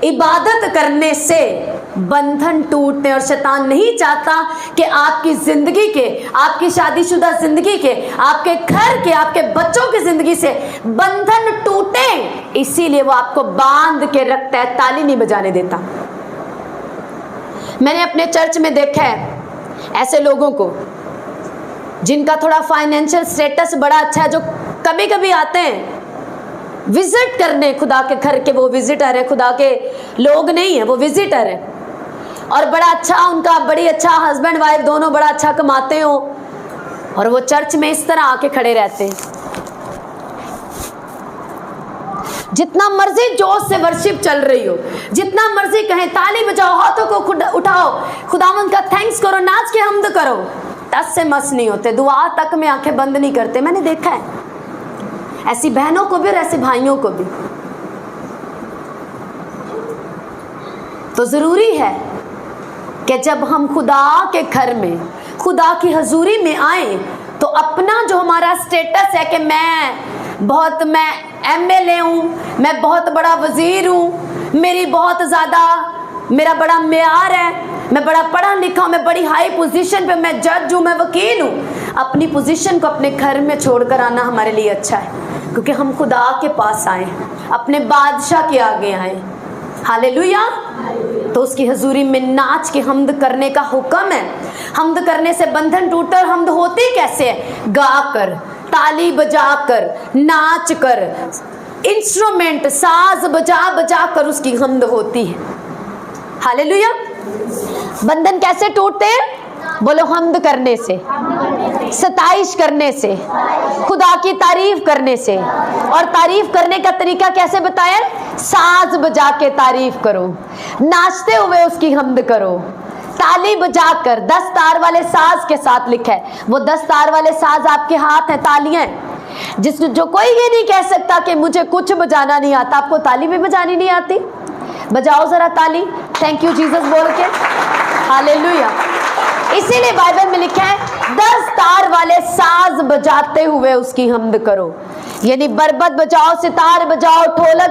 इबादत करने से बंधन टूटते हैं। और शैतान नहीं चाहता कि आपकी जिंदगी के, आपकी शादीशुदा जिंदगी के, आपके घर के, आपके बच्चों की जिंदगी से बंधन टूटे, इसीलिए वो आपको बांध के रखता है, ताली नहीं बजाने देता। मैंने अपने चर्च में देखा है ऐसे लोगों को जिनका थोड़ा फाइनेंशियल स्टेटस बड़ा अच्छा है, जो कभी कभी आते हैं विजिट करने खुदा के घर के, वो विजिटर है, खुदा के लोग नहीं है, वो विजिटर है। और बड़ा अच्छा उनका, बड़ी अच्छा हस्बैंड वाइफ दोनों बड़ा अच्छा कमाते हो, और वो चर्च में इस तरह आके खड़े रहते हैं। जितना मर्जी जोश से वर्शिप चल रही हो, जितना मर्जी कहें, ताली बजाओ, हाथों को उठाओ, खुदावंद का थैंक्स करो, नाच के हम्द करो, टस से मस नहीं होते, दुआ तक में आंखें बंद नहीं करते। मैंने देखा है ऐसी बहनों को भी और ऐसे भाइयों को भी। तो जरूरी है कि जब हम खुदा के घर में, खुदा की हजूरी में आए, तो अपना जो हमारा स्टेटस है कि मैं एमएलए हूँ, मैं बहुत बड़ा वजीर हूँ, मेरा बड़ा मेयार है, मैं बड़ा पढ़ा लिखा हूँ, मैं बड़ी हाई पोजीशन पे, मैं जज हूँ, मैं वकील हूँ, अपनी पोजीशन को अपने घर में छोड़कर आना हमारे लिए अच्छा है, क्योंकि हम खुदा के पास आए, अपने बादशाह के आगे आए। हालेलुया। तो उसकी हजूरी में नाच के हम्द करने का हुक्म है। हम्द करने से बंधन टूटता है। और हम्द होती कैसे है? गा कर, ताली बजा कर, नाच कर, इंस्ट्रूमेंट साज बजा बजा कर उसकी हम्द होती है। हालेलुया। बंधन कैसे टूटते हैं? बोलो, हम्द करने से, सताइश करने से, खुदा की तारीफ करने से। और तारीफ करने का तरीका कैसे बताया? साज बजा के तारीफ करो, नाचते हुए उसकी हम्द करो, ताली बजाकर। 10 तार वाले साज के साथ लिखा है, वो 10 तार वाले साज आपके हाथ है, तालियां हैं। जो कोई ये नहीं कह सकता कि मुझे कुछ बजाना नहीं आता। आपको ताली भी बजानी नहीं आती? बजाओ जरा ताली, थैंक यू जीसस बोल के। हालेलुया। इसीलिए बाइबल में लिखा है 10 तार वाले साज बजाते हुए उसकी हम्द करो। यानी बरबत बजाओ, सितार बजाओ, ढोलक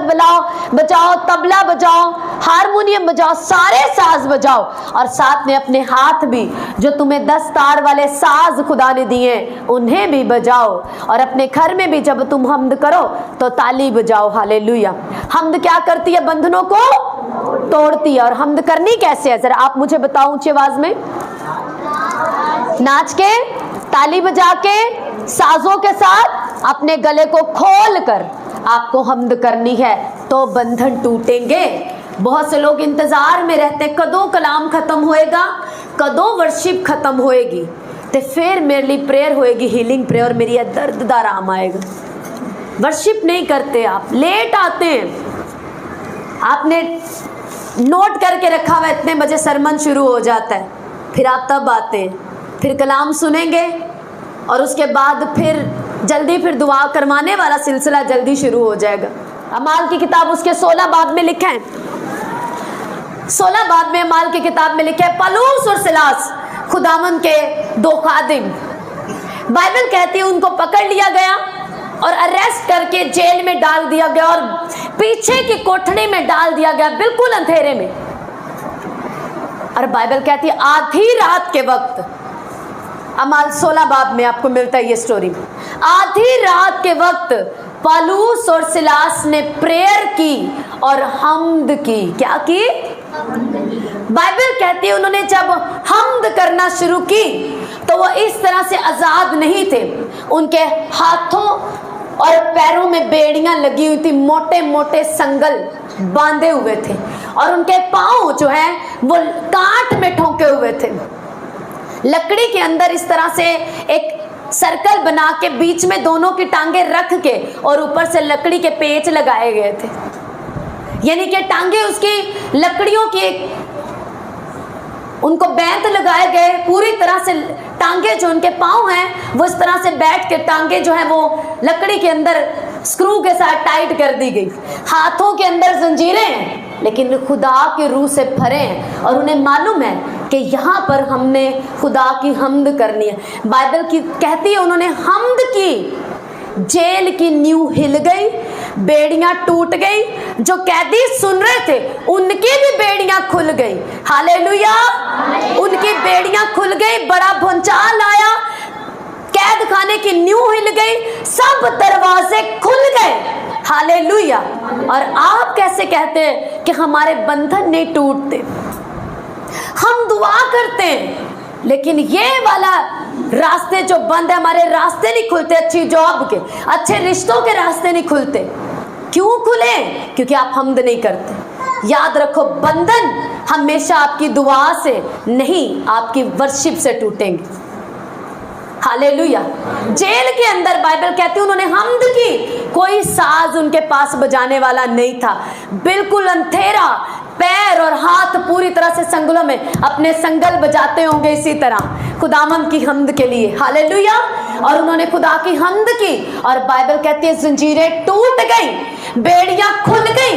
बजाओ, तबला बजाओ, हारमोनियम बजाओ, सारे साज बजाओ। और साथ में अपने हाथ भी, जो तुम्हें 10 तार वाले साज खुदा ने दिए, उन्हें भी बजाओ। और अपने घर में भी जब तुम हम्द करो तो ताली बजाओ। हालेलुया। हम्द क्या करती है? बंधनों को तोड़ती है। और हम्द करनी कैसे है? जरा आप मुझे बताओ ऊंची आवाज में। नाच के, ताली बजा के, साजों के साथ अपने गले को खोल कर आपको हम्द करनी है, तो बंधन टूटेंगे। बहुत से लोग इंतजार में रहते हैं, कदों कलाम खत्म होएगा, कदों वर्शिप खत्म होएगी, तो फिर मेरे लिए प्रेयर होएगी, हीलिंग प्रेयर, और मेरी दर्द आराम आएगा। वर्शिप नहीं करते, आप लेट आते हैं, आपने नोट करके रखा हुआ इतने बजे सरमन शुरू हो जाता है, फिर आप तब आते हैं, फिर कलाम सुनेंगे, और उसके बाद फिर जल्दी फिर दुआ करवाने वाला सिलसिला जल्दी शुरू हो जाएगा। अमाल की किताब उसके 16 बाब में लिखा है, 16 बाब में अमाल की किताब में लिखा है, पलूस और सिलास खुदावंद के 2 खादिम, बाइबल कहती है उनको पकड़ लिया गया और अरेस्ट करके जेल में डाल दिया गया, और पीछे की कोठरी में डाल दिया गया, बिल्कुल अंधेरे में। और बाइबल कहती है आधी रात के वक्त, अमाल 16 बाब में आपको मिलता है ये स्टोरी, आधी रात के वक्त पलूस और सिलास ने प्रेयर की और हम्द की। क्या की? बाइबल कहती है उन्होंने जब हम्द करना शुरू की तो वो इस तरह से आजाद नहीं थे, उनके हाथों और पैरों में बेड़ियां लगी हुई थी, मोटे मोटे संगल बांधे हुए थे, और उनके पांव जो है वो कांट में ठोके हुए थे। लकड़ी के अंदर इस तरह से एक सर्कल बना के बीच में दोनों की टांगे रख के और ऊपर से लकड़ी के पेच लगाए गए थे, यानी कि टांगे उसकी लकड़ियों की, उनको बैंत लगाए गए पूरी तरह से। टांगे जो उनके पांव हैं वो इस तरह से बैठ के, टांगे जो है वो लकड़ी के अंदर स्क्रू के साथ टाइट कर दी गई। हाथों के अंदर जंजीरें हैं, लेकिन खुदा के रूह से भरे हैं, और उन्हें मालूम है कि यहाँ पर हमने खुदा की हम्द करनी है। बाइबल की कहती है उन्होंने हम्द की, जेल की नींव हिल गई, बेड़ियां टूट गई, जो कैदी सुन रहे थे उनकी भी बेड़ियां खुल गई। हालेलुया, उनकी बेड़ियां खुल गई, बड़ा भूचाल आया, कैद खाने की नींव हिल गई, सब दरवाजे खुल गए। हालेलुया। और आप कैसे कहते हैं कि हमारे बंधन नहीं टूटते? हम दुआ करते हैं लेकिन ये वाला रास्ते जो बंद है, हमारे रास्ते नहीं खुलते, अच्छी जॉब के, अच्छे रिश्तों के रास्ते नहीं खुलते। क्यों खुले? क्योंकि आप हम्द नहीं करते। याद रखो, बंधन हमेशा आपकी दुआ से नहीं, आपकी वर्शिप से टूटेंगे। हालेलुया। जेल के अंदर बाइबल कहती है उन्होंने हम्द की, कोई साज उनके पास बजाने वाला नहीं था, बिल्कुल अंधेरा, पैर और हाथ पूरी तरह से संगलों में अपने संगल बजाते होंगे इसी तरह खुदावंद की हम्द के लिए। हालेलुया। और उन्होंने खुदा की हम्द की और बाइबल कहती है जंजीरें टूट गई, बेड़ियां खुल गई,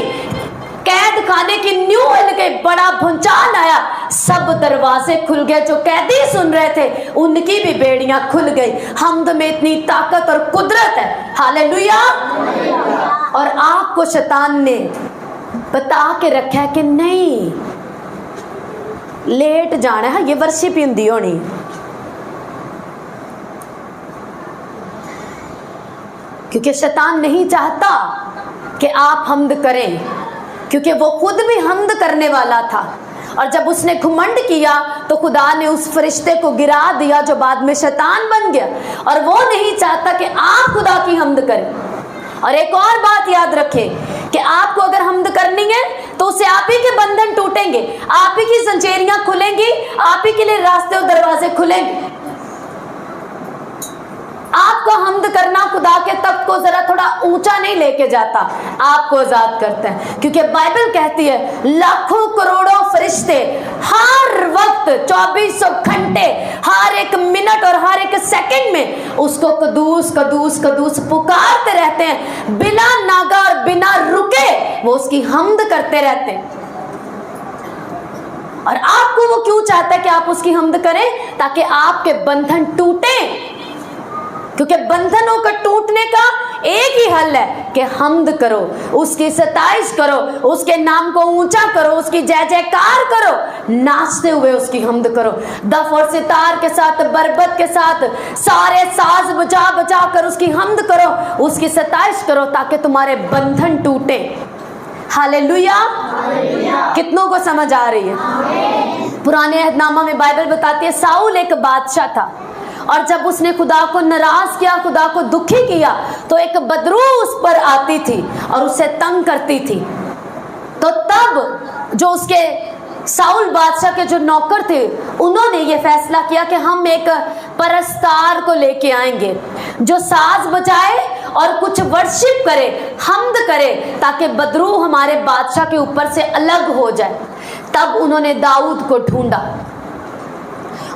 कैद खाने की नींव हिल गई, बड़ा भूचाल आया, सब दरवाजे खुल गए, जो कैदी सुन रहे थे उनकी भी बेड़ियां खुल गई। हम्द में इतनी ताकत और कुदरत है। हालेलुया। और आपको शैतान ने बता के रखा है कि नहीं, लेट जाना है, ये वर्शिप ही हुंदी होनी। क्योंकि शैतान नहीं चाहता कि आप हम्द करें, क्योंकि वो खुद भी हम्द करने वाला था। और जब उसने घुमंड किया तो खुदा ने उस फरिश्ते को गिरा दिया जो बाद में शैतान बन गया। और वो नहीं चाहता कि आप खुदा की हम्द करें। और एक और बात याद रखें कि आपको अगर हम्द करनी है तो उसे आप ही के बंधन टूटेंगे, आप ही की जंजीरियां खुलेंगी, आप ही के लिए रास्ते और दरवाजे खुलेंगे। आपको हम्द करना खुदा के तख्त को जरा थोड़ा ऊंचा नहीं लेके जाता, आपको आजाद करता है। क्योंकि बाइबल कहती है लाखों करोड़ों फरिश्ते हर वक्त 2400 घंटे, हर एक मिनट और हर एक सेकंड में उसको कदूस कदूस कदूस पुकारते रहते हैं, बिना नागा और बिना रुके वो उसकी हम्द करते रहते हैं। और आपको वो क्यों चाहता है कि आप उसकी हम्द करें? ताकि आपके बंधन टूटे। क्योंकि बंधनों का टूटने का एक ही हल है कि हम्द करो, उसकी सताइश करो, उसके नाम को ऊंचा करो, उसकी जय जयकार करो, नाचते हुए उसकी हम्द करो, दफ और सितार के साथ, बरबत के साथ, सारे साज बजा बजा कर उसकी हम्द करो, उसकी सताइश करो, ताकि तुम्हारे बंधन टूटे। हालेलुया। कितनों को समझ आ रही है? पुराने अहदनामा में बाइबल बताती है साउल एक बादशाह था, और जब उसने खुदा को नाराज किया, खुदा को दुखी किया, तो एक बदरू उस पर आती थी और उसे तंग करती थी। तो तब जो उसके साउल बादशाह के जो नौकर थे उन्होंने ये फैसला किया कि हम एक परस्तार को लेके आएंगे जो साज बजाए और कुछ वर्शिप करे, हम्द करे, ताकि बदरू हमारे बादशाह के ऊपर से अलग हो जाए। तब उन्होंने दाऊद को ढूंढा,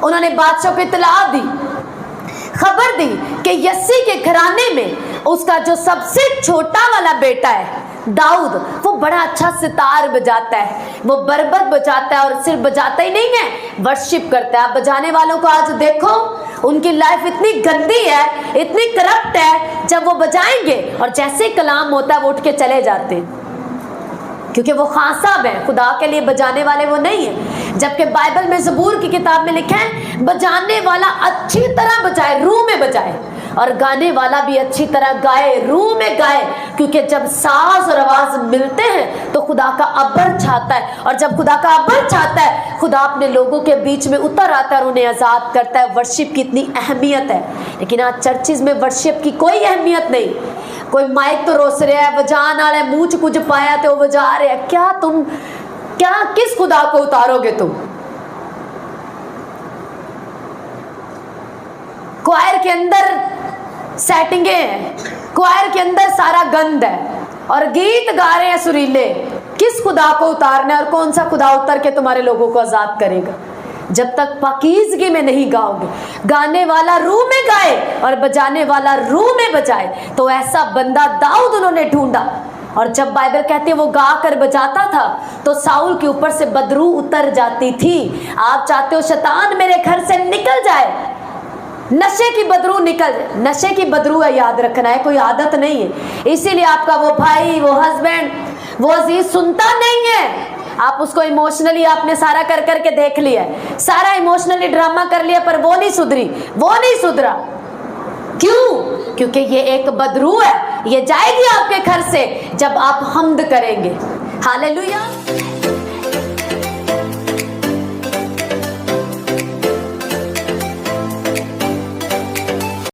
उन्होंने बादशाह को इत्तला दी, खबर दी कि यस्सी के घराने में उसका जो सबसे छोटा वाला बेटा है दाऊद, वो बड़ा अच्छा सितार बजाता है, वो बरबत बजाता है, और सिर्फ बजाता ही नहीं है, वर्शिप करता है। आप बजाने वालों को आज देखो, उनकी लाइफ इतनी गंदी है, इतनी करप्ट है, जब वो बजाएंगे और जैसे कलाम होता है वो उठ के चले जाते हैं, क्योंकि वो खासाब है, खुदा के लिए बजाने वाले वो नहीं है। जबकि बाइबल में ज़बूर की किताब में लिखा है बजाने वाला अच्छी तरह बजाए, रूह में बजाए, और गाने वाला भी अच्छी तरह गाए, रूह में गाए, क्योंकि जब साज और आवाज मिलते हैं तो खुदा का अब्बर छाता है, और जब खुदा का अब्बर छाता है खुदा अपने लोगों के बीच में उतर आता है और उन्हें आज़ाद करता है। वर्शिप की इतनी अहमियत है, लेकिन आज चर्चिज में वर्शिप की कोई अहमियत नहीं। कोई माइक तो रोस रहा है, बजान वाले मुँह च कुछ पाया तो बजा रहे हैं, क्या तुम क्या किस खुदा को उतारोगे तुम? क्वायर के अंदर सेटिंगे हैं, क्वायर के अंदर सारा गंद है, और गीत गा रहे हैं सुरीले, किस खुदा को उतारना है? और कौन सा खुदा उतर के तुम्हारे लोगों को आजाद करेगा? जब तक पाकीज़गी में नहीं गाओगे, गाने वाला रूह में गाए और बजाने वाला रूह में बजाए। तो ऐसा बंदा दाऊद उन्होंने ढूंढा, और जब बाइबल कहती है वो गा कर बजाता था तो साउल के ऊपर से बदरू उतर जाती थी। आप चाहते हो शैतान मेरे घर से निकल जाए, नशे की बदबू निकल जाए। नशे की बदबू है, याद रखना है, कोई आदत नहीं है। इसीलिए आपका वो भाई, वो हस्बैंड, वो अजीज सुनता नहीं है। आप उसको इमोशनली आपने सारा कर करके देख लिया, सारा इमोशनली ड्रामा कर लिया, पर वो नहीं सुधरी, वो नहीं सुधरा। क्यों? क्योंकि ये एक बदरू है, ये जाएगी आपके घर से जब आप हम्द करेंगे। हालेलुया।